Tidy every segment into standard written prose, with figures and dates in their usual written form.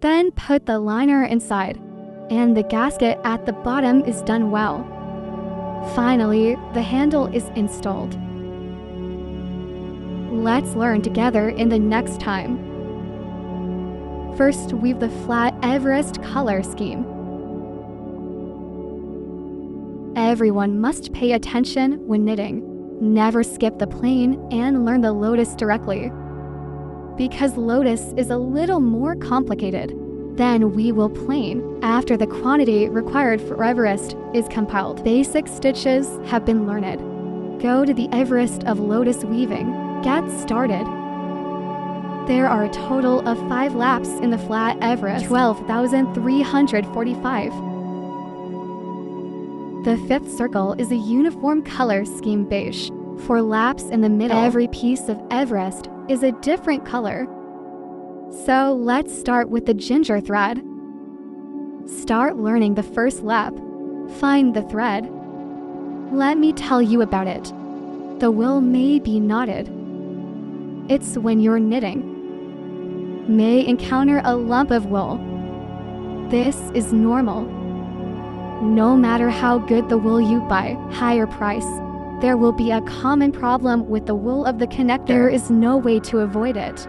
Then put the liner inside, and the gasket at the bottom is done well. Finally, the handle is installed. Let's learn together in the next time. First, weave the flat Everest color scheme. Everyone must pay attention when knitting. Never skip the plain and learn the lotus directly. Because lotus is a little more complicated, then we will plain after the quantity required for Everest is compiled. Basic stitches have been learned. Go to the Everest of lotus weaving. Get started. There are a total of 5 laps in the flat Everest, 12,345. The 5th circle is a uniform color scheme beige. For laps in the middle, every piece of Everest is a different color. So let's start with the ginger thread. Start learning the first lap. Find the thread. Let me tell you about it. The wool may be knotted. It's when you're knitting. May encounter a lump of wool. This is normal. No matter how good the wool you buy, higher price, there will be a common problem with the wool of the connector. There is no way to avoid it.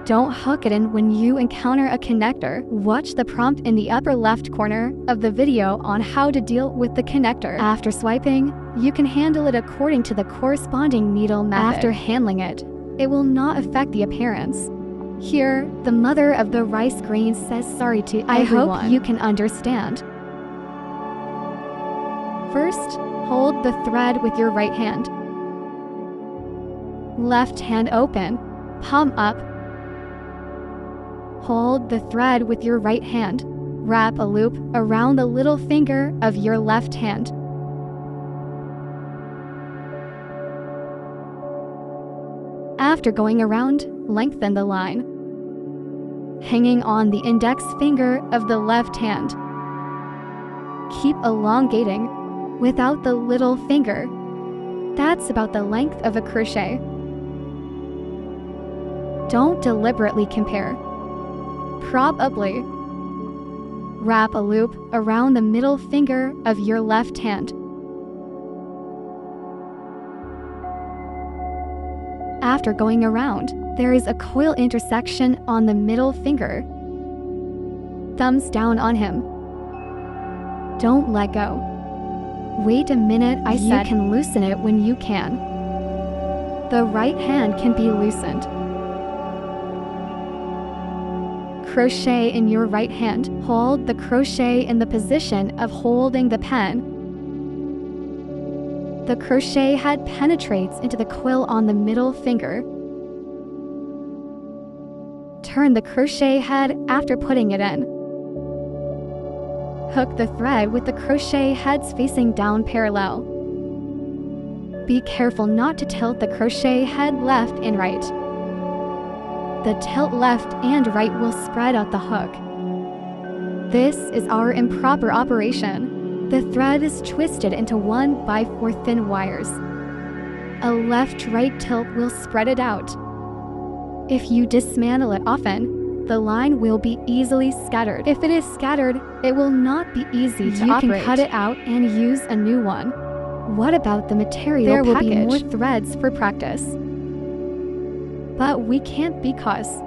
Don't hook it in when you encounter a connector. Watch the prompt in the upper left corner of the video on how to deal with the connector. After swiping, you can handle it according to the corresponding needle method. After handling it, it will not affect the appearance. Here, the mother of the rice grain says sorry to everyone. I hope you can understand. First, hold the thread with your right hand. Left hand open, palm up. Hold the thread with your right hand. Wrap a loop around the little finger of your left hand. After going around, lengthen the line, hanging on the index finger of the left hand. Keep elongating without the little finger. That's about the length of a crochet. Don't deliberately compare. Probably. Wrap a loop around the middle finger of your left hand. After going around, there is a coil intersection on the middle finger. Thumbs down on him. Don't let go. Wait a minute, I said. You can loosen it when you can. The right hand can be loosened. Crochet in your right hand. Hold the crochet in the position of holding the pen. The crochet head penetrates into the quill on the middle finger. Turn the crochet head after putting it in. Hook the thread with the crochet heads facing down parallel. Be careful not to tilt the crochet head left and right. The tilt left and right will spread out the hook. This is our improper operation. The thread is twisted into 1x4 thin wires. A left-right tilt will spread it out. If you dismantle it often, the line will be easily scattered. If it is scattered, it will not be easy to operate. You can cut it out and use a new one. What about the material package? There will be more threads for practice. But we can't be cause.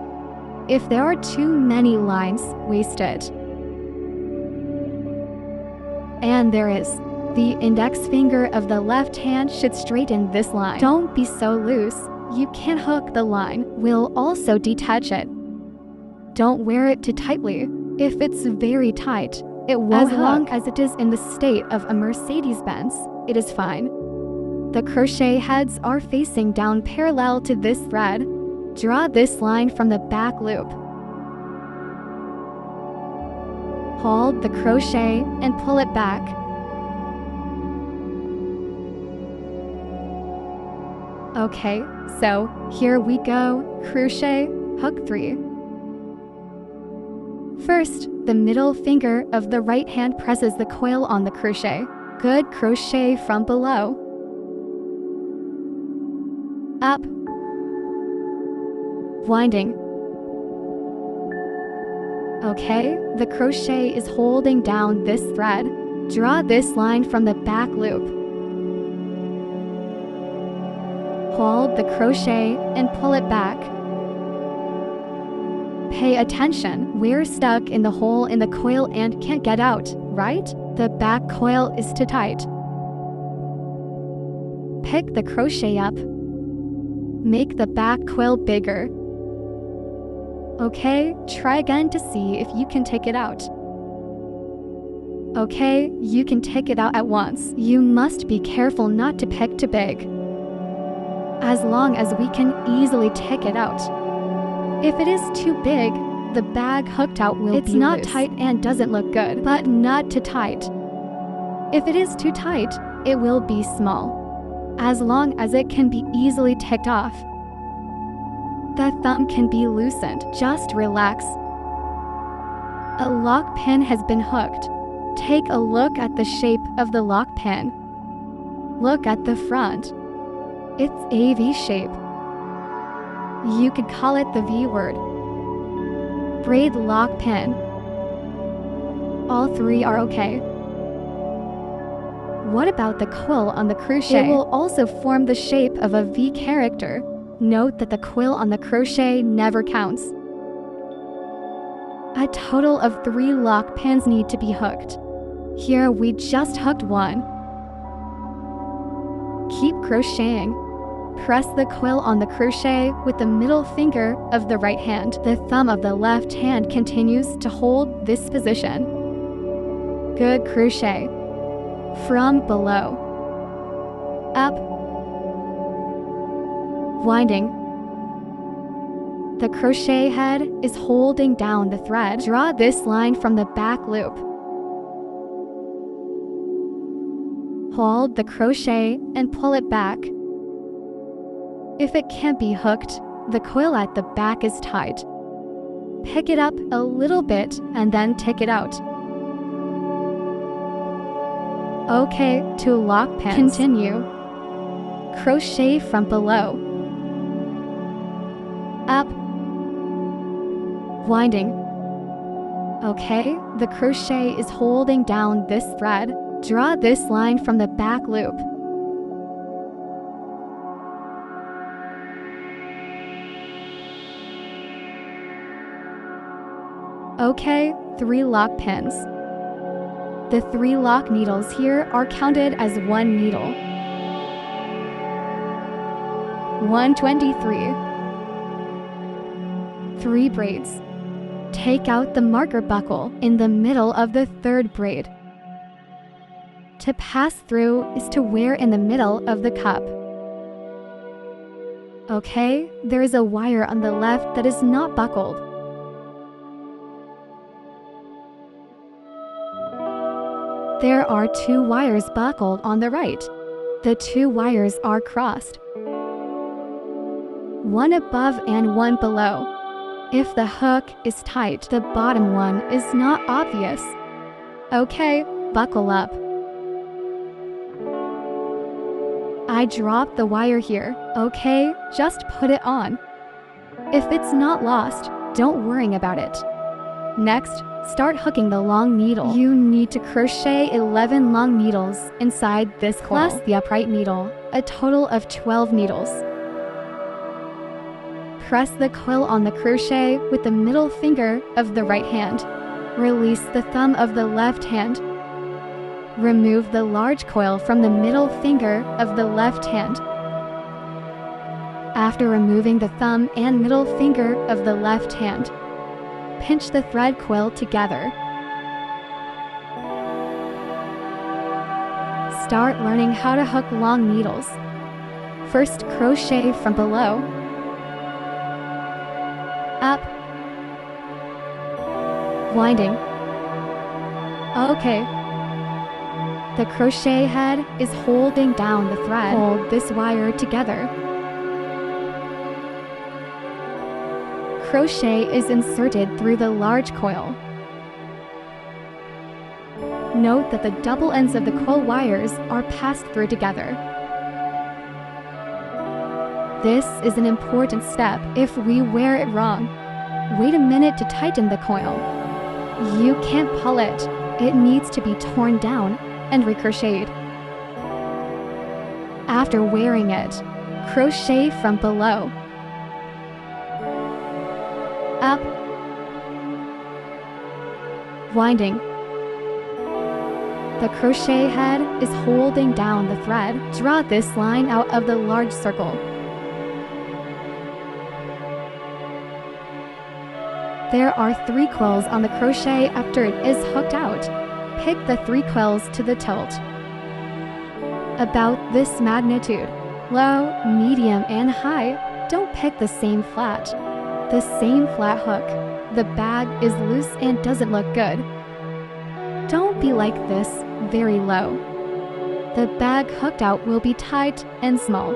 If there are too many lines, waste it. And there is. The index finger of the left hand should straighten this line. Don't be so loose. You can't hook the line. We'll also detach it. Don't wear it too tightly. If it's very tight, it won't hook. As long as it is in the state of a Mercedes-Benz, it is fine. The crochet heads are facing down parallel to this thread. Draw this line from the back loop. Hold the crochet and pull it back. Okay, so here we go. Crochet, hook 3. First, the middle finger of the right hand presses the coil on the crochet. Good crochet from below. Up. Winding. Okay, the crochet is holding down this thread. Draw this line from the back loop. Hold the crochet and pull it back. Pay attention, we're stuck in the hole in the coil and can't get out, right? The back coil is too tight. Pick the crochet up. Make the back coil bigger. Okay, try again to see if you can take it out. Okay, you can take it out at once. You must be careful not to pick too big. As long as we can easily take it out. If it is too big, the bag hooked out will be loose. It's not tight and doesn't look good, but not too tight. If it is too tight, it will be small. As long as it can be easily taken off. The thumb can be loosened. Just relax. A lock pin has been hooked. Take a look at the shape of the lock pin. Look at the front. It's a V shape. You could call it the V word. Braid lock pin. All three are okay. What about the quill on the crochet? It will also form the shape of a V character. Note that the quill on the crochet never counts. A total of 3 lock pins need to be hooked. Here we just hooked one. Keep crocheting. Press the quill on the crochet with the middle finger of the right hand. The thumb of the left hand continues to hold this position. Good crochet. From below. Up. Winding. The crochet head is holding down the thread. Draw this line from the back loop. Hold the crochet and pull it back. If it can't be hooked, the coil at the back is tight. Pick it up a little bit and then take it out. Okay, 2 lock pins. Continue. Crochet from below. Up. Winding. Okay, the crochet is holding down this thread. Draw this line from the back loop. Okay, 3 lock pins. The 3 lock needles here are counted as 1 needle. 123. 3 braids. Take out the marker buckle in the middle of the 3rd braid. To pass through is to wear in the middle of the cup. Okay, there is a wire on the left that is not buckled. There are 2 wires buckled on the right. The 2 wires are crossed. One above and one below. If the hook is tight, the bottom one is not obvious. Okay, buckle up. I dropped the wire here. Okay, just put it on. If it's not lost, don't worry about it. Next, start hooking the long needle. You need to crochet 11 long needles inside this coil, plus the upright needle, a total of 12 needles. Press the coil on the crochet with the middle finger of the right hand. Release the thumb of the left hand. Remove the large coil from the middle finger of the left hand. After removing the thumb and middle finger of the left hand, pinch the thread coil together. Start learning how to hook long needles. First, crochet from below. Up. Winding. Okay. The crochet head is holding down the thread. Hold this wire together. Crochet is inserted through the large coil. Note that the double ends of the coil wires are passed through together. This is an important step if we wear it wrong. Wait a minute to tighten the coil. You can't pull it. It needs to be torn down and ricocheted. After wearing it, crochet from below, up, winding. The crochet head is holding down the thread. Draw this line out of the large circle. There are 3 quills on the crochet after it is hooked out. Pick the 3 quills to the tilt. About this magnitude, low, medium, and high. Don't pick the same flat. The same flat hook. The bag is loose and doesn't look good. Don't be like this, very low. The bag hooked out will be tight and small.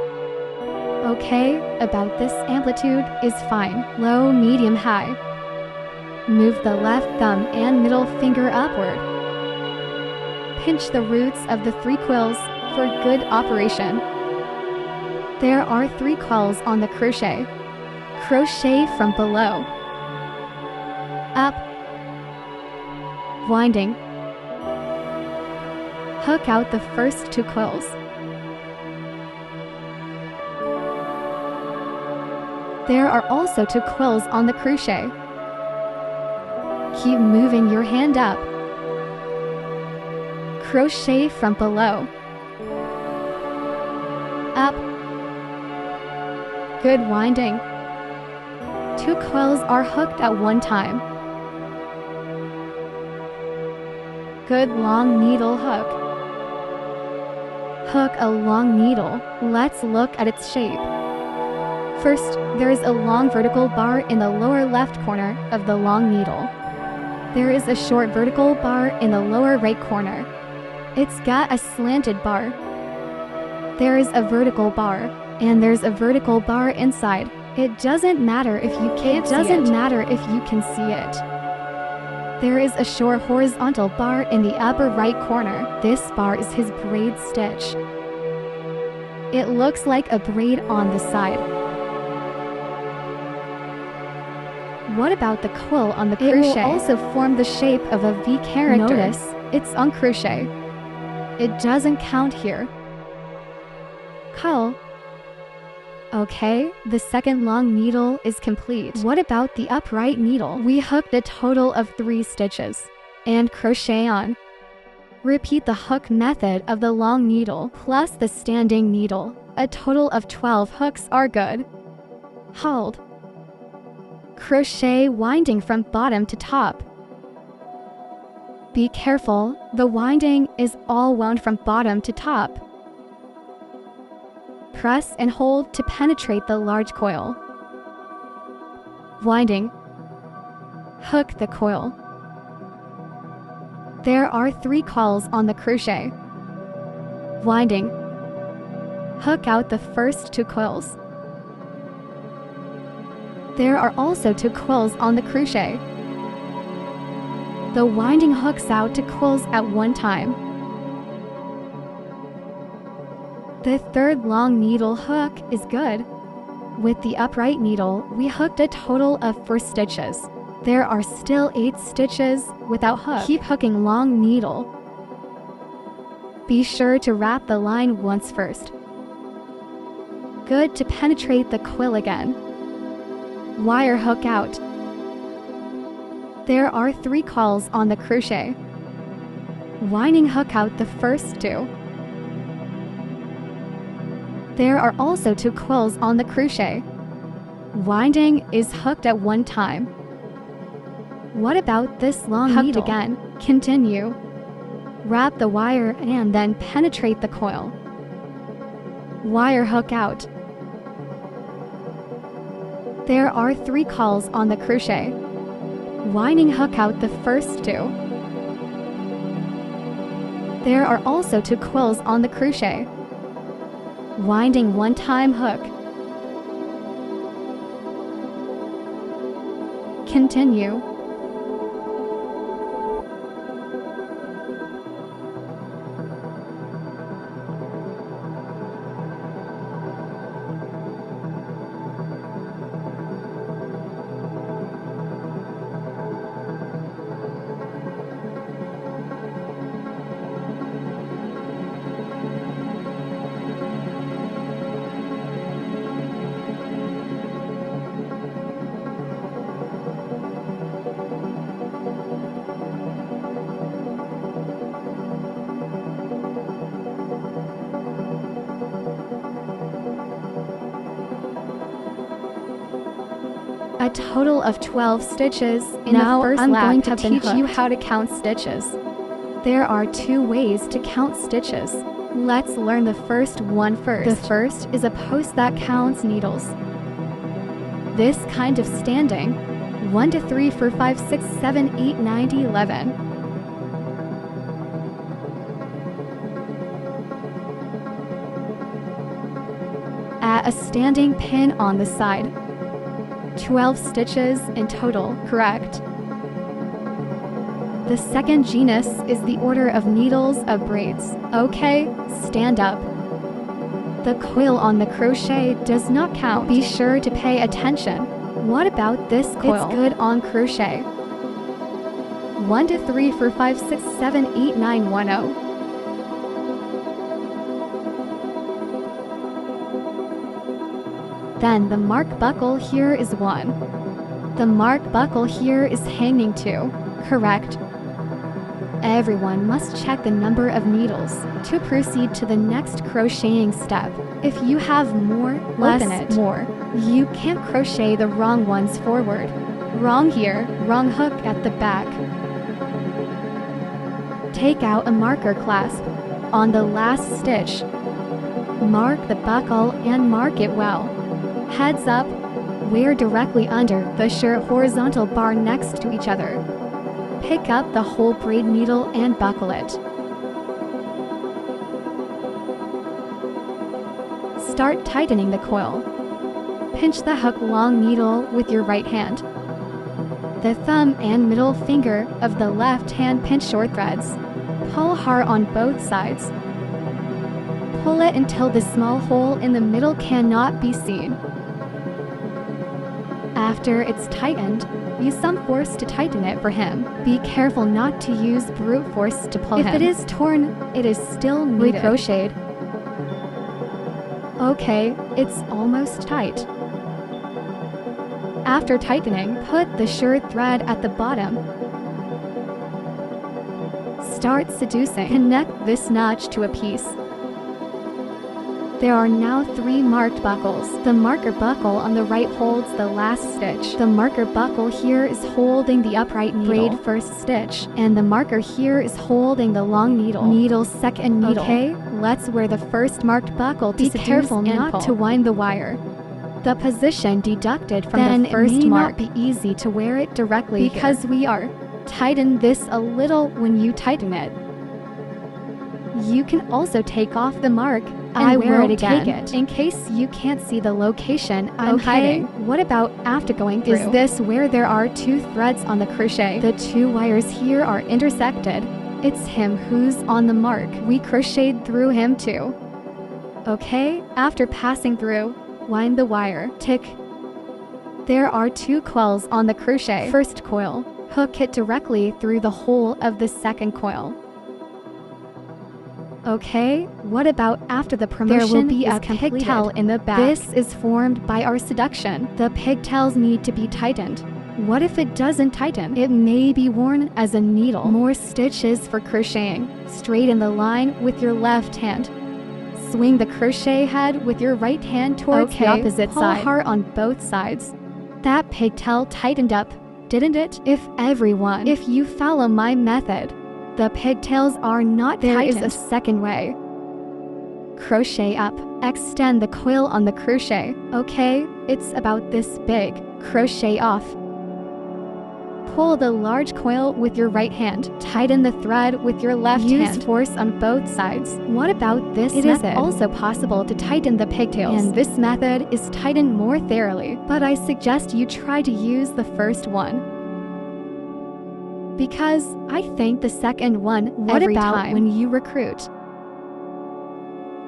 Okay, about this amplitude is fine. Low, medium, high. Move the left thumb and middle finger upward. Pinch the roots of the 3 quills for good operation. There are 3 quills on the crochet. Crochet from below, up, winding. Hook out the first 2 quills. There are also 2 quills on the crochet. Keep moving your hand up. Crochet from below, up, good winding. 2 quills are hooked at one time. Good long needle hook. Hook a long needle. Let's look at its shape. First, there is a long vertical bar in the lower left corner of the long needle. There is a short vertical bar in the lower right corner. It's got a slanted bar. There is a vertical bar, and there's a vertical bar inside. It doesn't matter if you can't see it. It doesn't matter if you can see it. There is a short horizontal bar in the upper right corner. This bar is his braid stitch. It looks like a braid on the side. What about the quill on the crochet? It will also form the shape of a V character. Notice, it's on crochet. It doesn't count here. Quill. Okay, the second long needle is complete. What about the upright needle? We hooked a total of 3 stitches and crochet on. Repeat the hook method of the long needle plus the standing needle. A total of 12 hooks are good. Hold. Crochet winding from bottom to top. Be careful, the winding is all wound from bottom to top. Press and hold to penetrate the large coil. Winding. Hook the coil. There are 3 coils on the crochet. Winding. Hook out the first 2 coils. There are also 2 quills on the crochet. The winding hooks out 2 quills at one time. The third long needle hook is good. With the upright needle, we hooked a total of 4 stitches. There are still 8 stitches without hook. Keep hooking long needle. Be sure to wrap the line once first. Good to penetrate the quill again. Wire hook out. There are 3 coils on the crochet. Winding hook out the first 2. There are also 2 quills on the crochet. Winding is hooked at one time. What about this long needle? Hooked again. Continue. Wrap the wire and then penetrate the coil. Wire hook out. There are 3 coils on the crochet. Winding hook out the first 2. There are also 2 quills on the crochet. Winding one-time hook. Continue. A total of 12 stitches in the first lap. Now I'm going to teach you how to count stitches. There are 2 ways to count stitches. Let's learn the first one first. The first is a post that counts needles. This kind of standing. 1, 2, 3, 4, 5, 6, 7, 8, 9, 10, 11. At a standing pin on the side. 12 stitches in total, correct? The second genus is the order of needles of braids. Okay, stand up. The coil on the crochet does not count. Be sure to pay attention. What about this coil? It's good on crochet. 1, 2, 3, 4, 5, 6, 7, 8, 9, 1, 0. Then the mark buckle here is 1. The mark buckle here is hanging 2. Correct. Everyone must check the number of needles to proceed to the next crocheting step. If you have more, less, more. You can't crochet the wrong ones forward. Wrong here, wrong hook at the back. Take out a marker clasp. On the last stitch, mark the buckle and mark it well. Heads up, wear directly under the shirt horizontal bar next to each other. Pick up the whole braid needle and buckle it. Start tightening the coil. Pinch the hook long needle with your right hand. The thumb and middle finger of the left hand pinch short threads. Pull hard on both sides. Pull it until the small hole in the middle cannot be seen. After it's tightened, use some force to tighten it for him. Be careful not to use brute force to pull him. If it is torn, it is still needed. Recrocheted. Okay, it's almost tight. After tightening, put the shirt thread at the bottom. Start seducing. Connect this notch to a piece. There are now 3 marked buckles. The marker buckle on the right holds the last stitch. The marker buckle here is holding the upright needle. Braid first stitch. And the marker here is holding the long needle. Needle second needle. Okay, let's wear the first marked buckle to be careful not to wind the wire. The position deducted from the first mark. Then it may not be easy to wear it directly because we are. Tighten this a little when you tighten it. You can also take off the mark. I will take it in case you can't see the location I'm hiding. What about after going through? Is this where there are 2 threads on the crochet? The 2 wires here are intersected. It's him who's on the mark. We crocheted through him too. Okay, after passing through, wind the wire. Tick. There are 2 coils on the crochet. First coil, hook it directly through the hole of the second coil. Okay, what about after the promotion? There will be a pigtail in the back. This is formed by our seduction. The pigtails need to be tightened. What if it doesn't tighten? It may be worn as a needle. More stitches for crocheting. Straighten the line with your left hand. Swing the crochet head with your right hand towards the opposite side. Pull hard on both sides. That pigtail tightened up, didn't it? If you follow my method, the pigtails are not tightened. There is a second way. Crochet up. Extend the coil on the crochet. Okay, it's about this big. Crochet off. Pull the large coil with your right hand. Tighten the thread with your left hand. Use force on both sides. What about this method? It is also possible to tighten the pigtails, and this method is tightened more thoroughly, but I suggest you try to use the first one, because I think the second one every time when you recruit.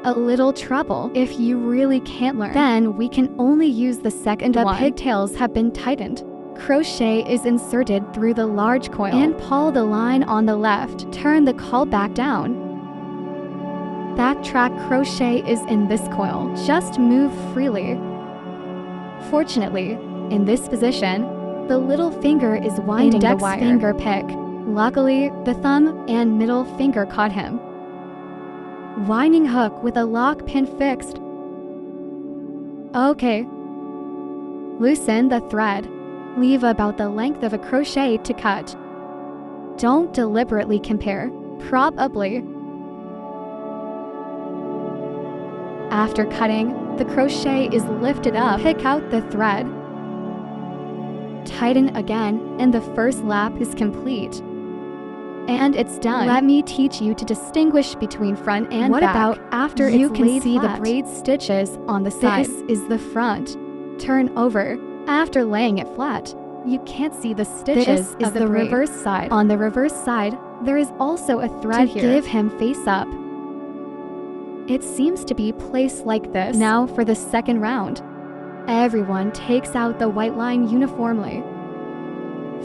A little trouble. If you really can't learn, then we can only use the second one. The pigtails have been tightened. Crochet is inserted through the large coil and pull the line on the left. Turn the coil back down. Backtrack crochet is in this coil. Just move freely. Fortunately, in this position, the little finger is winding the wire. Finger pick. Luckily, the thumb and middle finger caught him. Winding hook with a lock pin fixed. Okay. Loosen the thread. Leave about the length of a crochet to cut. Don't deliberately compare, probably. After cutting, the crochet is lifted up. Pick out the thread. Tighten again, and the first lap is complete. And it's done. Let me teach you to distinguish between front and back. What about after you can see the braid stitches on the side? This is the front. Turn over. After laying it flat, you can't see the stitches of the reverse side. On the reverse side, there is also a thread here. Give him face up. It seems to be placed like this. Now for the second round. Everyone takes out the white line uniformly.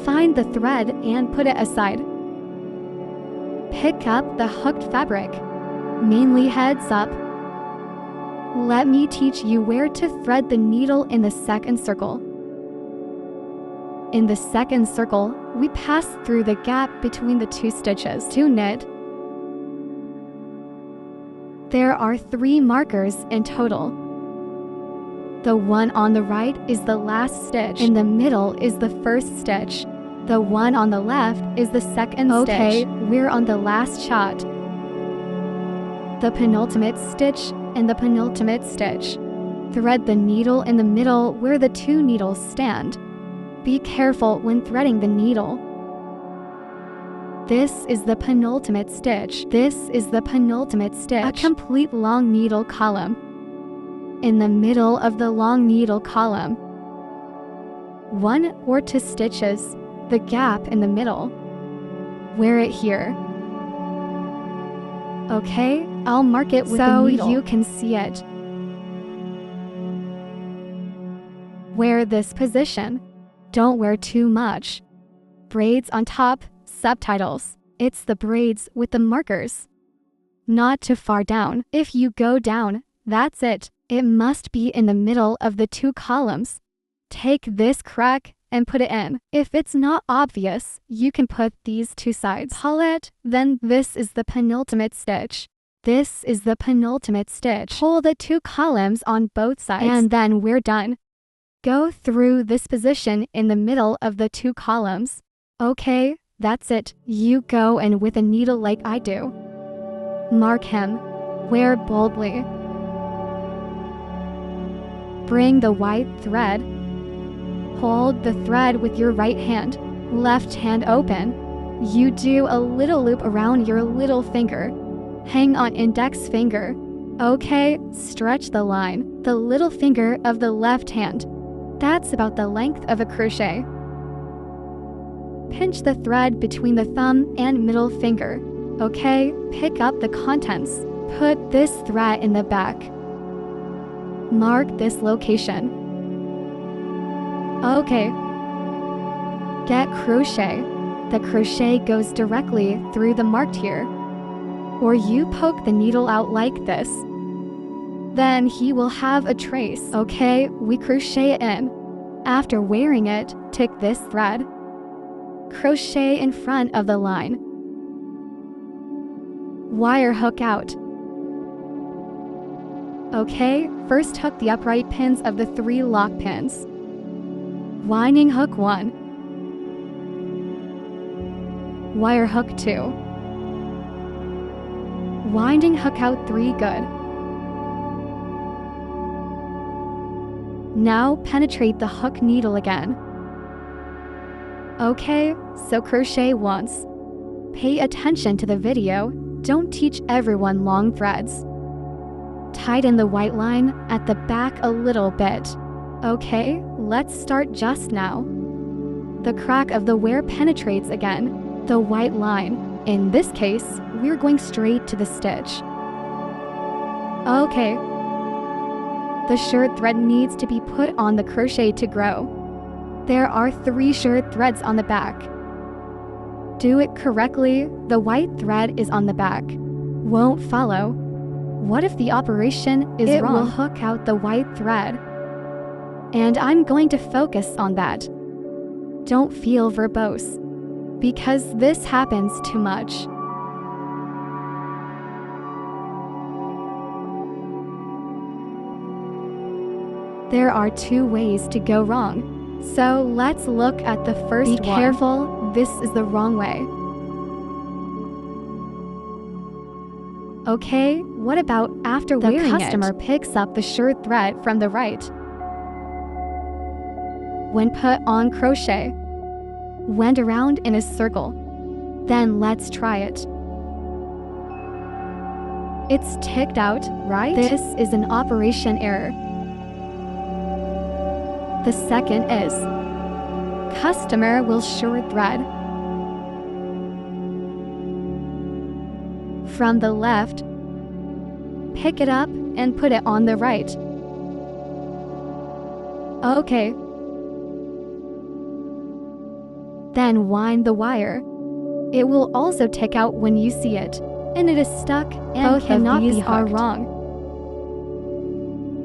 Find the thread and put it aside. Pick up the hooked fabric, mainly heads up. Let me teach you where to thread the needle in the second circle. In the second circle, we pass through the gap between the two stitches to knit. There are 3 markers in total. The one on the right is the last stitch. In the middle is the first stitch. The one on the left is the second stitch. Okay, we're on the last shot. The penultimate stitch and the penultimate stitch. Thread the needle in the middle where the 2 needles stand. Be careful when threading the needle. This is the penultimate stitch. This is the penultimate stitch. A complete long needle column. In the middle of the long needle column, 1 or 2 stitches, the gap in the middle. Wear it here. Okay, I'll mark it with the needle so you can see it. Wear this position. Don't wear too much. Braids on top, subtitles. It's the braids with the markers. Not too far down. If you go down, that's it. It must be in the middle of the 2 columns. Take this crack and put it in. If it's not obvious, you can put these 2 sides. Pull it, then this is the penultimate stitch. This is the penultimate stitch. Pull the 2 columns on both sides, and then we're done. Go through this position in the middle of the 2 columns. Okay, that's it. You go in with a needle like I do. Mark him. Wear boldly. Bring the white thread. Hold the thread with your right hand, left hand open. You do a little loop around your little finger. Hang on index finger. Okay, stretch the line, the little finger of the left hand. That's about the length of a crochet. Pinch the thread between the thumb and middle finger. Okay, pick up the contents. Put this thread in the back. Mark this location. Okay. Get crochet. The crochet goes directly through the marked here. Or you poke the needle out like this. Then he will have a trace. Okay, we crochet it in. After wearing it, take this thread. Crochet in front of the line. Wire hook out. Okay, first hook the upright pins of the 3 lock pins. Winding hook 1. Wire hook 2. Winding hook out 3, good. Now penetrate the hook needle again. Okay, so crochet once. Pay attention to the video, don't teach everyone long threads. Tighten the white line at the back a little bit. Okay, let's start just now. The crack of the wear penetrates again, the white line. In this case, we're going straight to the stitch. Okay. The shirt thread needs to be put on the crochet to grow. There are 3 shirt threads on the back. Do it correctly, the white thread is on the back. Won't follow. What if the operation is wrong? It will hook out the white thread. And I'm going to focus on that. Don't feel verbose, because this happens too much. There are 2 ways to go wrong. So let's look at the first one. Be careful, this is the wrong way. Okay, what about after wearing it? The customer picks up the short thread from the right. When put on crochet, wend around in a circle. Then let's try it. It's ticked out, right? This is an operation error. The second is, customer will short thread. From the left, pick it up and put it on the right. Okay. Then wind the wire. It will also tick out when you see it, and it is stuck, and both of these are wrong.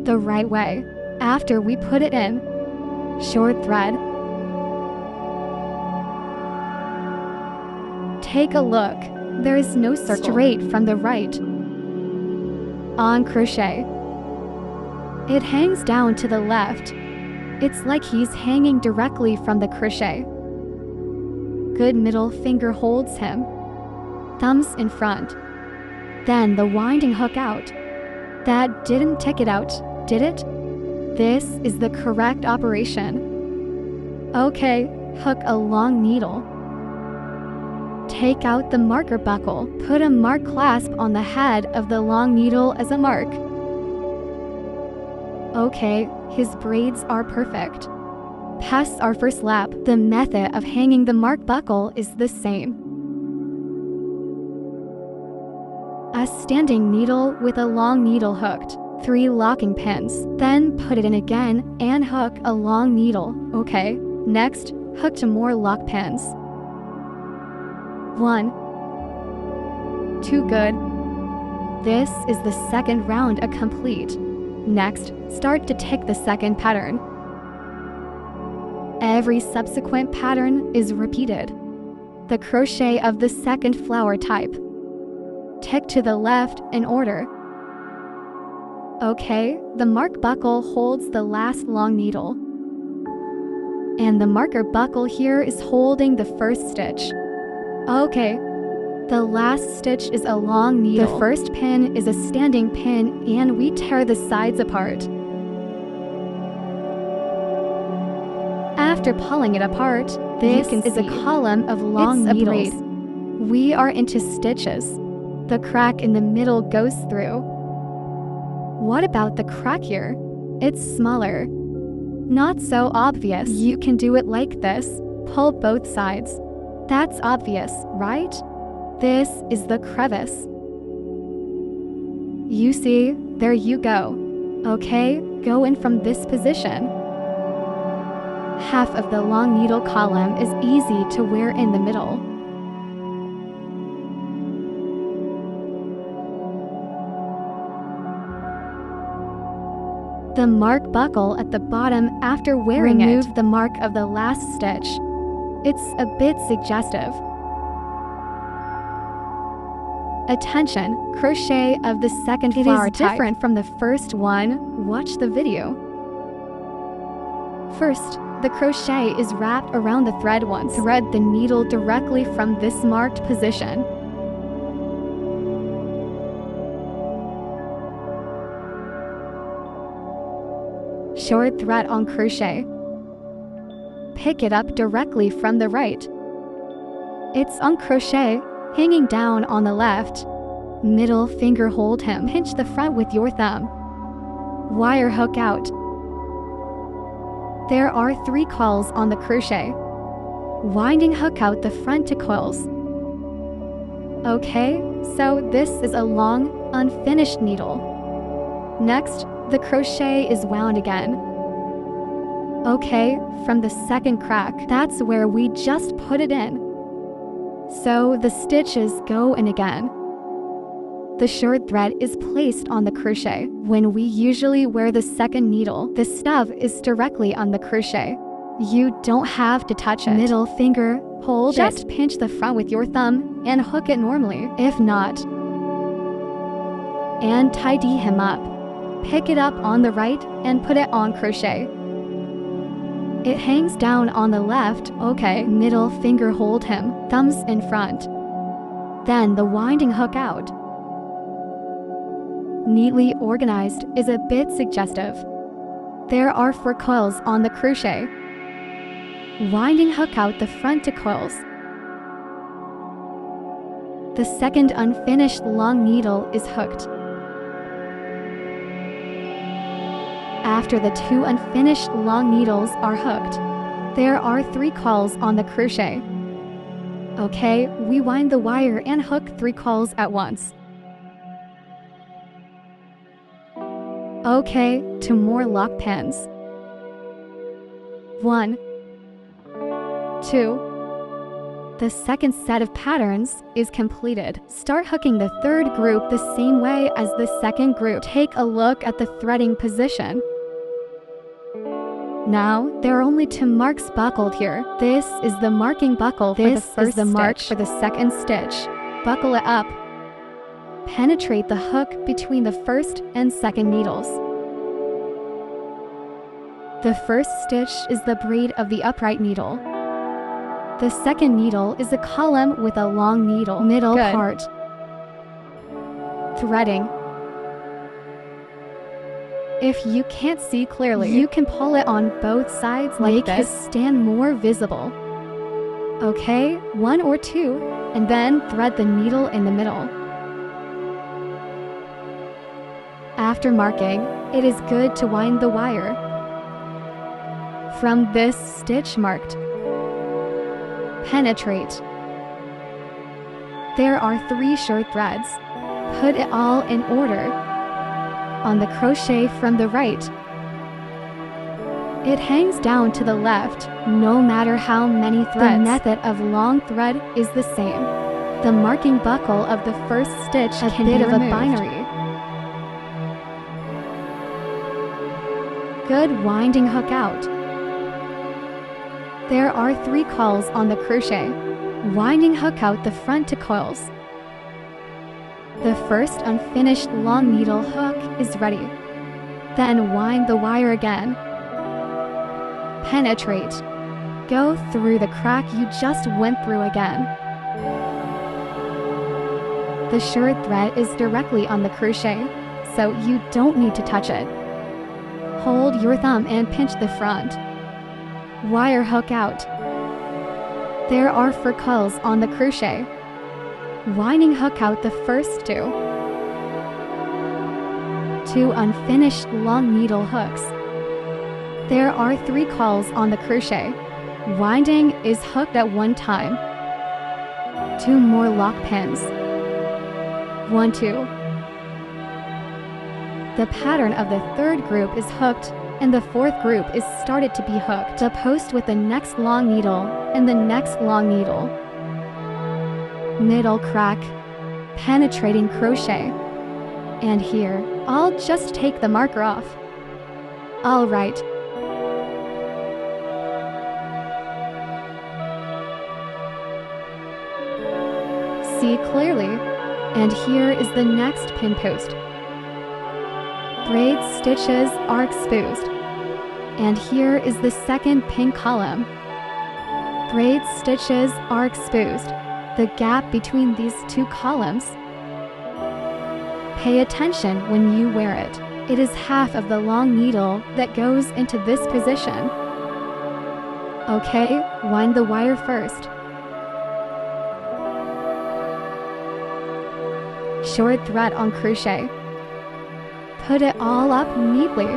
The right way, after we put it in, short thread. Take a look. There is no circle. Straight from the right. On crochet. It hangs down to the left. It's like he's hanging directly from the crochet. Good middle finger holds him. Thumbs in front. Then the winding hook out. That didn't tick it out, did it? This is the correct operation. Okay, hook a long needle. Take out the marker buckle. Put a mark clasp on the head of the long needle as a mark. Okay, his braids are perfect. Past our first lap, the method of hanging the mark buckle is the same. A standing needle with a long needle hooked. 3 locking pins. Then put it in again and hook a long needle. Okay, next, hook 2 more lock pins. 1, 2, good. This is the second round complete. Next, start to tick the second pattern. Every subsequent pattern is repeated. The crochet of the second flower type. Tick to the left in order. Okay, the mark buckle holds the last long needle. And the marker buckle here is holding the first stitch. Okay, the last stitch is a long needle. The first pin is a standing pin and we tear the sides apart. After pulling it apart, this is a column of long needles. We are into stitches. The crack in the middle goes through. What about the crack here? It's smaller. Not so obvious. You can do it like this. Pull both sides. That's obvious, right? This is the crevice. You see, there you go. Okay, go in from this position. Half of the long needle column is easy to wear in the middle. The mark buckle at the bottom after wearing it. Remove the mark of the last stitch. It's a bit suggestive. Attention, crochet of the second flower type. It is different from the first one. Watch the video. First, the crochet is wrapped around the thread once. Thread the needle directly from this marked position. Short thread on crochet. Pick it up directly from the right. It's on crochet, hanging down on the left. Middle finger hold him. Pinch the front with your thumb. Wire hook out. There are 3 coils on the crochet. Winding hook out the front to coils. Okay, so this is a long, unfinished needle. Next, the crochet is wound again. Okay, from the second crack, that's where we just put it in. So the stitches go in again. The short thread is placed on the crochet. When we usually wear the second needle, the stub is directly on the crochet. You don't have to touch it. Middle finger, hold it. Just pinch the front with your thumb and hook it normally. If not, and tidy him up. Pick it up on the right and put it on crochet. It hangs down on the left, okay. Middle finger hold him, thumbs in front. Then the winding hook out. Neatly organized is a bit suggestive. There are 4 coils on the crochet. Winding hook out the front to coils. The second unfinished long needle is hooked. After the 2 unfinished long needles are hooked, there are 3 coils on the crochet. Okay, we wind the wire and hook 3 coils at once. Okay, 2 more lock pins. 1, 2. The second set of patterns is completed. Start hooking the third group the same way as the second group. Take a look at the threading position. Now, there are only 2 marks buckled here. This is the marking buckle for the first stitch. For the second stitch. Buckle it up. Penetrate the hook between the first and second needles. The first stitch is the braid of the upright needle. The second needle is a column with a long needle. Middle part. Threading. If you can't see clearly, you can pull it on both sides like this. Make it stand more visible. Okay, 1 or 2, and then thread the needle in the middle. After marking, it is good to wind the wire. From this stitch marked, penetrate. There are 3 short threads. Put it all in order. On the crochet from the right. It hangs down to the left, no matter how many threads. The method of long thread is the same. The marking buckle of the first stitch can be removed. A binary. Good winding hook out. There are 3 coils on the crochet. Winding hook out the front to coils. The first unfinished long needle hook is ready. Then wind the wire again. Penetrate. Go through the crack you just went through again. The short thread is directly on the crochet, so you don't need to touch it. Hold your thumb and pinch the front. Wire hook out. There are 4 coils on the crochet. Winding hook out the first 2. 2 unfinished long needle hooks. There are 3 coils on the crochet. Winding is hooked at one time. 2 more lock pins. 1, 2. The pattern of the third group is hooked, and the fourth group is started to be hooked. The post with the next long needle and the next long needle. Middle crack, penetrating crochet. And here, I'll just take the marker off. All right. See clearly, and here is the next pin post. Braid stitches are exposed, and here is the second pin column. Braid stitches are exposed. The gap between these 2 columns. Pay attention when you wear it. It is half of the long needle that goes into this position. Okay, wind the wire first. Short thread on crochet. Put it all up neatly.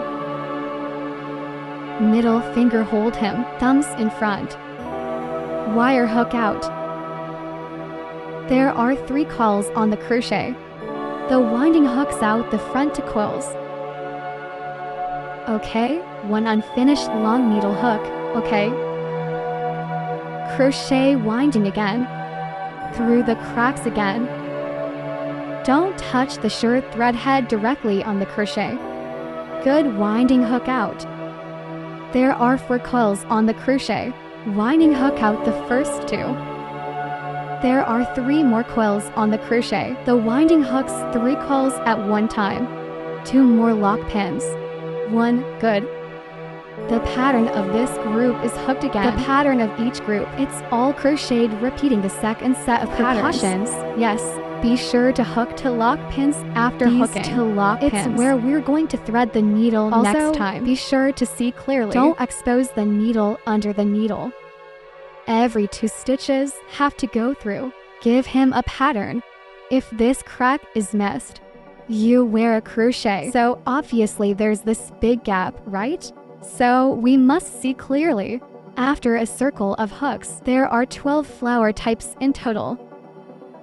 Middle finger hold him, thumbs in front. Wire hook out. There are 3 coils on the crochet. The winding hooks out the front to coils. Okay, 1 unfinished long needle hook, okay. Crochet winding again. Through the cracks again. Don't touch the short thread head directly on the crochet. Good winding hook out. There are 4 coils on the crochet. Winding hook out the first 2. There are 3 more coils on the crochet. The winding hooks 3 coils at one time. 2 more lock pins. 1, good. The pattern of this group is hooked again. The pattern of each group, it's all crocheted, repeating the second set of precautions. Yes, be sure to hook to lock pins after hooking. To lock pins. It's where we're going to thread the needle next time. Be sure to see clearly. Don't expose the needle under the needle. Every 2 stitches have to go through. Give him a pattern. If this crack is missed, you wear a crochet. So obviously there's this big gap, right? So we must see clearly. After a circle of hooks, there are 12 flower types in total.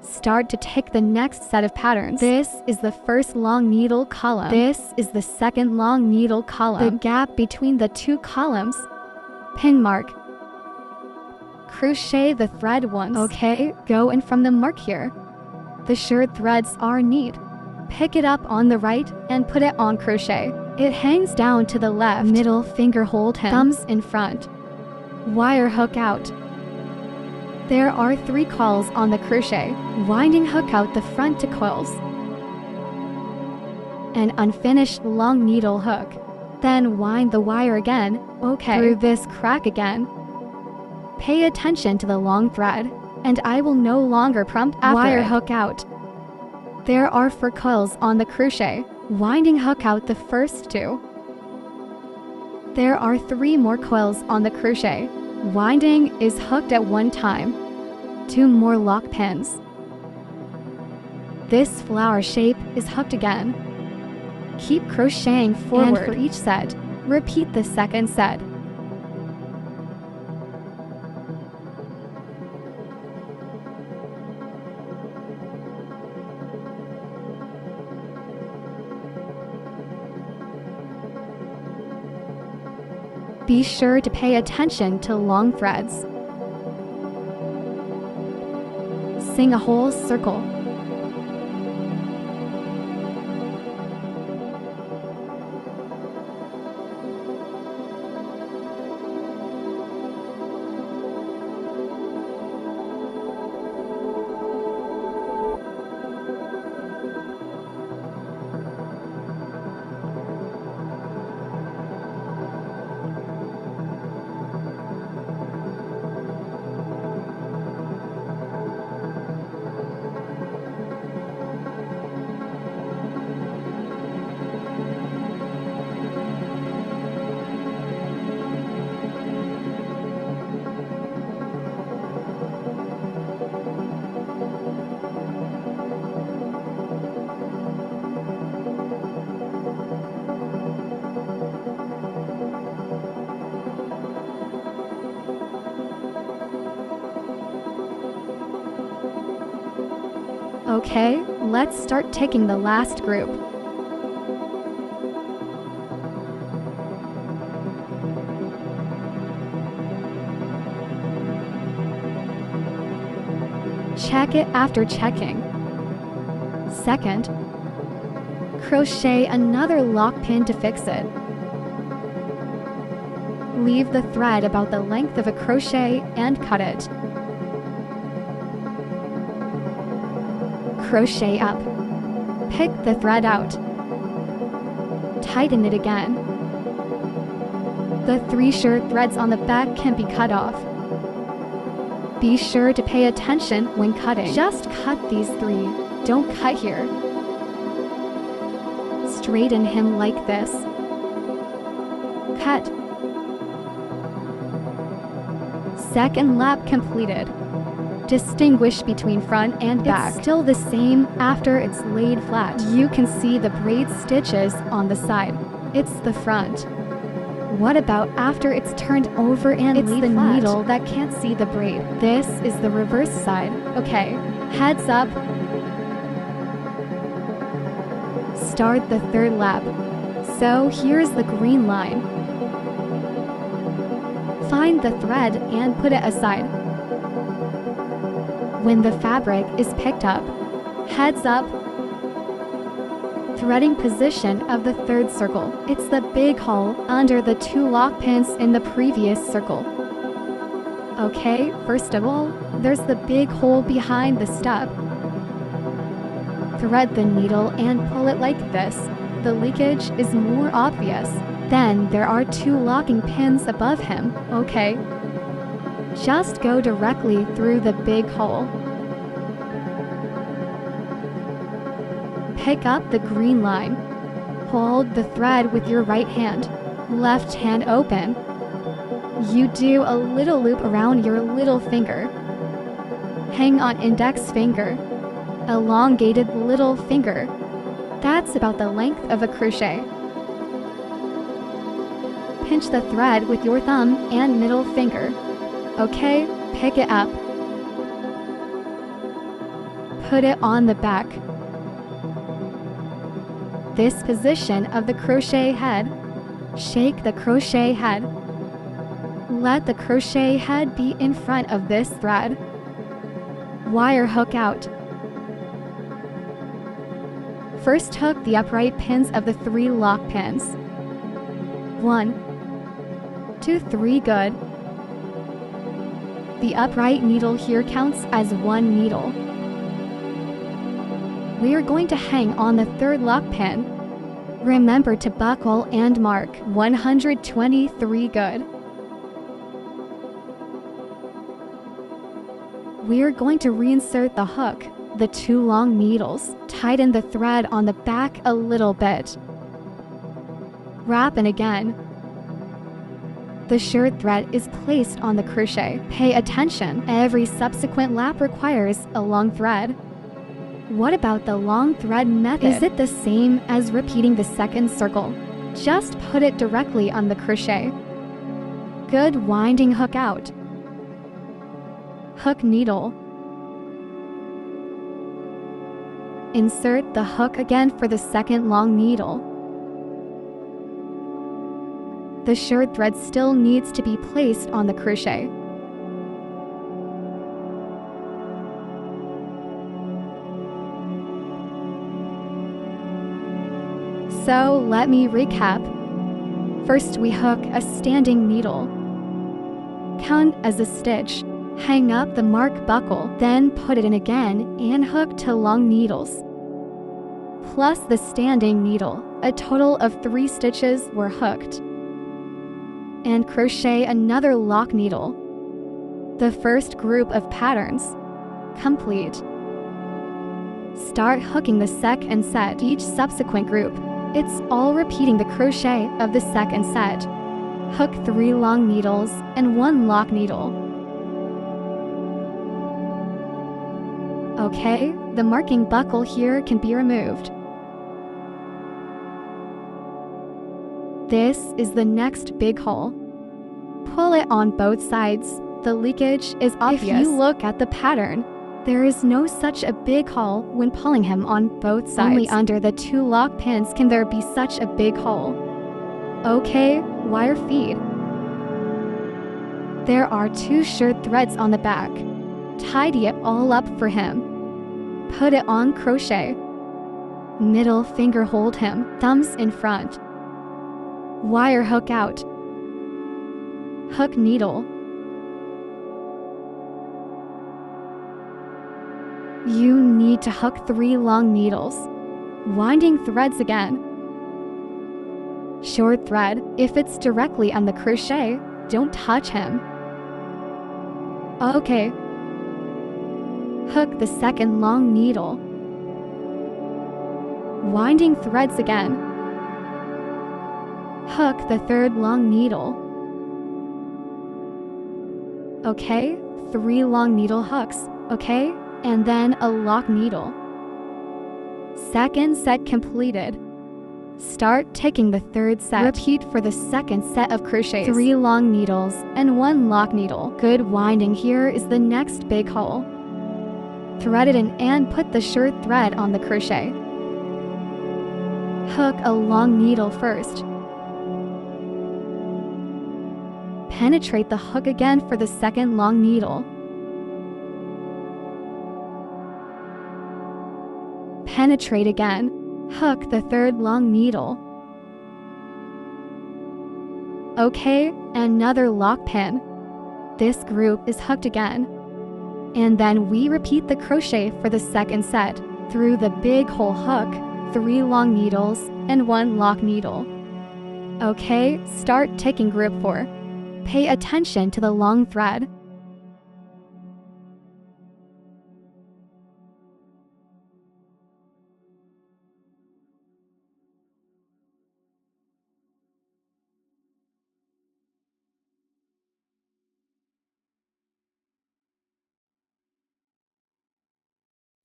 Start to take the next set of patterns. This is the first long needle column. This is the second long needle column. The gap between the 2 columns. Pin mark. Crochet the thread once. Okay, go in from the mark here. The short threads are neat. Pick it up on the right and put it on crochet. It hangs down to the left. Middle finger hold him. Thumbs in front. Wire hook out. There are 3 coils on the crochet. Winding hook out the front to coils. An unfinished long needle hook. Then wind the wire again. Okay. Through this crack again. Pay attention to the long thread, and I will no longer prompt after wire hook out. There are 4 coils on the crochet. Winding hook out the first 2. There are 3 more coils on the crochet. Winding is hooked at one time. 2 more lock pins. This flower shape is hooked again. Keep crocheting forward. And for each set, repeat the second set. Be sure to pay attention to long threads. Sing a whole circle. Okay, let's start taking the last group. Check it after checking. Second, crochet another lock pin to fix it. Leave the thread about the length of a crochet and cut it. Crochet up. Pick the thread out. Tighten it again. The 3 short threads on the back can be cut off. Be sure to pay attention when cutting. Just cut these 3. Don't cut here. Straighten him like this. Cut. Second lap completed. Distinguish between front and back. It's still the same after it's laid flat. You can see the braid stitches on the side. It's the front. What about after it's turned over and it's laid the flat? Needle that can't see the braid. This is the reverse side. Okay, heads up. Start the 3rd lap. So here's the green line. Find the thread and put it aside. When the fabric is picked up, heads up. Threading position of the 3rd circle. It's the big hole under the 2 lock pins in the previous circle. Okay, first of all, there's the big hole behind the stub. Thread the needle and pull it like this. The leakage is more obvious. Then there are 2 locking pins above him, okay? Just go directly through the big hole. Pick up the green line. Hold the thread with your right hand, left hand open. You do a little loop around your little finger. Hang on index finger, elongated little finger. That's about the length of a crochet. Pinch the thread with your thumb and middle finger. Okay, pick it up. Put it on the back. This position of the crochet head. Shake the crochet head. Let the crochet head be in front of this thread. Wire hook out. First hook the upright pins of the 3 lock pins. 1, 2, 3, good. The upright needle here counts as 1 needle. We are going to hang on the 3rd lock pin. Remember to buckle and mark 123, good. We are going to reinsert the hook, the 2 long needles. Tighten the thread on the back a little bit. Wrap in again. The short thread is placed on the crochet. Pay attention, every subsequent lap requires a long thread. What about the long thread method? Is it the same as repeating the 2nd circle? Just put it directly on the crochet. Good, winding hook out. Hook needle. Insert the hook again for the 2nd long needle. The short thread still needs to be placed on the crochet. So let me recap. First we hook a standing needle. Count as a stitch. Hang up the mark buckle, then put it in again and hook 2 long needles. Plus the standing needle, a total of 3 stitches were hooked. And crochet another lock needle. The first group of patterns complete. Start hooking the 2nd set. Each subsequent group, it's all repeating the crochet of the 2nd set. Hook 3 long needles and 1 lock needle. Okay, the marking buckle here can be removed. This is the next big hole. Pull it on both sides. The leakage is obvious. If you look at the pattern, there is no such a big hole when pulling him on both sides. Only under the 2 lock pins can there be such a big hole. Okay, wire feed. There are 2 short threads on the back. Tidy it all up for him. Put it on crochet. Middle finger hold him, thumbs in front. Wire hook out. Hook needle. You need to hook 3 long needles. Winding threads again. Short thread, if it's directly on the crochet, don't touch him. Okay. Hook the 2nd long needle. Winding threads again. Hook the 3rd long needle. Okay, 3 long needle hooks, okay, and then a lock needle. 2nd set completed. Start taking the 3rd set. Repeat for the 2nd set of crochets. 3 long needles and 1 lock needle. Good winding here is the next big hole. Thread it in and put the short thread on the crochet. Hook a long needle first. Penetrate the hook again for the 2nd long needle. Penetrate again. Hook the 3rd long needle. Okay, another lock pin. This group is hooked again. And then we repeat the crochet for the 2nd set. Through the big hole hook, 3 long needles and 1 lock needle. Okay, start taking group 4. Pay attention to the long thread.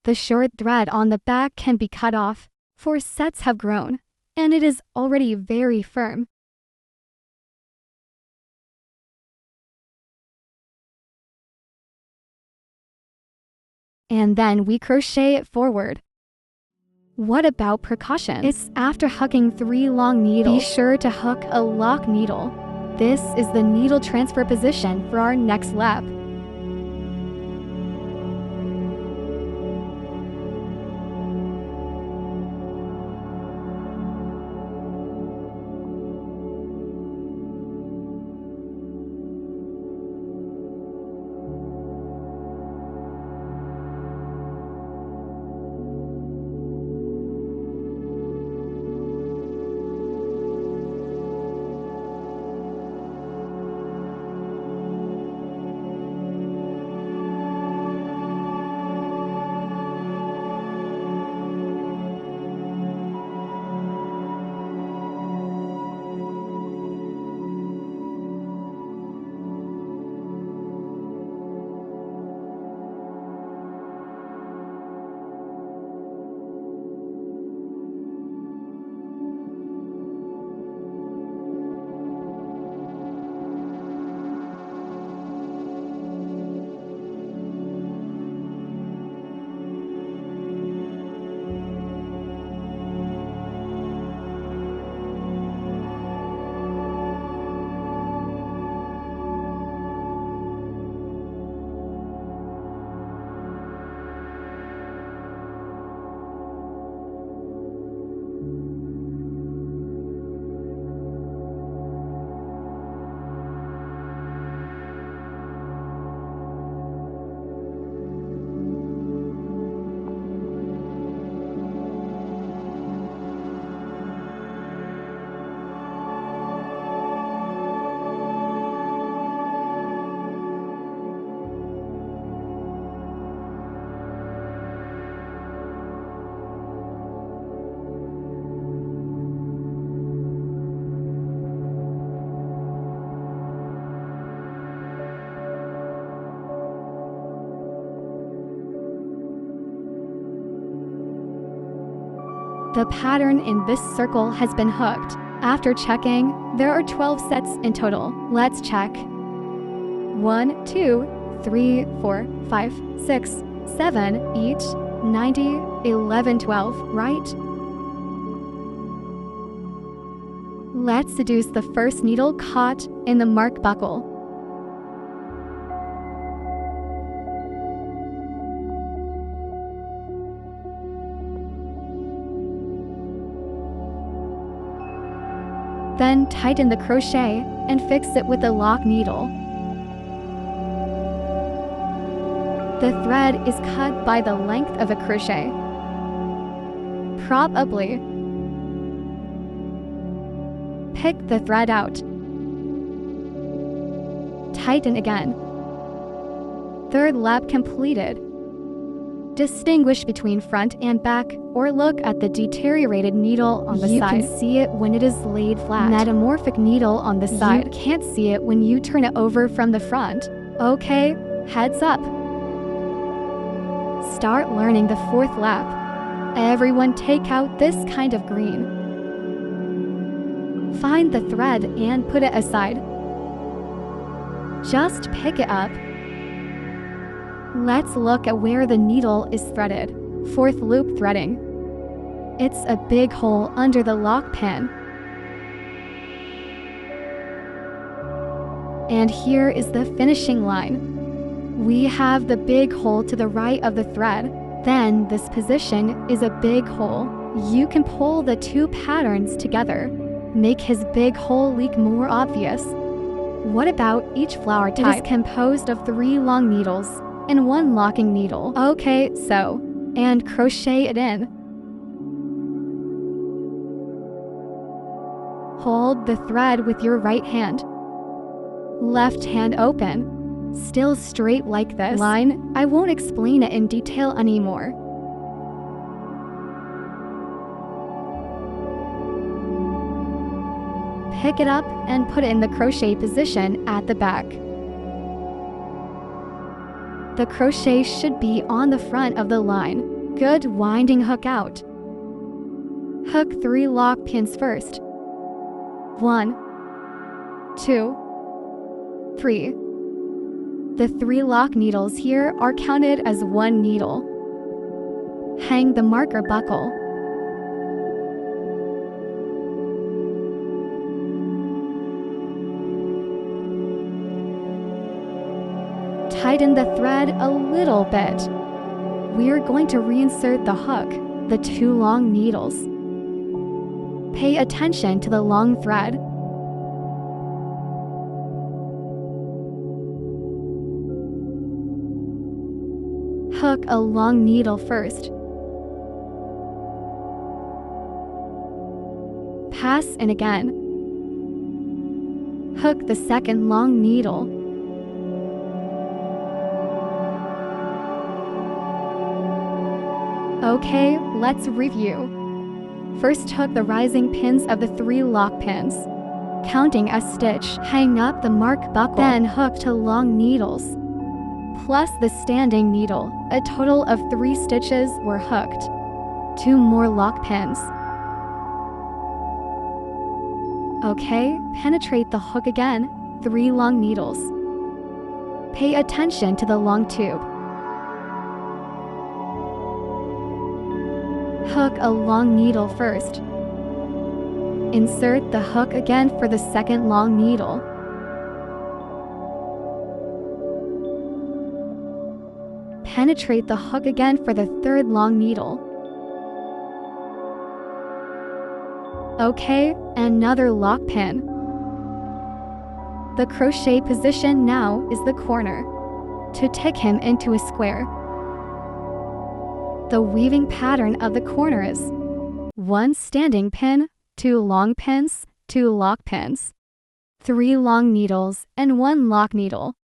The short thread on the back can be cut off, for sets have grown, and it is already very firm. And then we crochet it forward. What about precautions? It's after hooking 3 long needles. Be sure to hook a lock needle. This is the needle transfer position for our next lap. The pattern in this circle has been hooked. After checking, there are 12 sets in total. Let's check. 1, 2, 3, 4, 5, 6, 7, each, 90, 11, 12, right? Let's seduce the first needle caught in the mark buckle. Then tighten the crochet and fix it with a lock needle. The thread is cut by the length of a crochet. Probably. Pick the thread out. Tighten again. Third lap completed. Distinguish between front and back, or look at the deteriorated needle on the side. You can see it when it is laid flat. Metamorphic needle on the side. You can't see it when you turn it over from the front. Okay, heads up. Start learning the fourth lap. Everyone take out this kind of green. Find the thread and put it aside. Just pick it up. Let's look at where the needle is threaded. Fourth loop threading. It's a big hole under the lock pin. And here is the finishing line. We have the big hole to the right of the thread. Then this position is a big hole. You can pull the two patterns together. Make his big hole leak more obvious. What about each flower type? It is composed of 3 long needles and 1 locking needle. Okay, so, and crochet it in. Hold the thread with your right hand. Left hand open. Still straight like this line. I won't explain it in detail anymore. Pick it up and put it in the crochet position at the back. The crochet should be on the front of the line. Good winding hook out. Hook 3 lock pins first. 1, 2, 3. The 3 lock needles here are counted as 1 needle. Hang the marker buckle. Tighten the thread a little bit. We're going to reinsert the hook, the 2 long needles. Pay attention to the long thread. Hook a long needle first. Pass in again. Hook the second long needle. Okay, let's review. First, hook the rising pins of the 3 lock pins. Counting a stitch, hang up the mark buckle, then hook 2 long needles, plus the standing needle. A total of 3 stitches were hooked. 2 more lock pins. Okay, penetrate the hook again, 3 long needles. Pay attention to the long tube. Hook a long needle first. Insert the hook again for the second long needle. Penetrate the hook again for the third long needle. Okay, another lock pin. The crochet position now is the corner. To take him into a square. The weaving pattern of the corner is 1 standing pin, 2 long pins, 2 lock pins, 3 long needles, and 1 lock needle.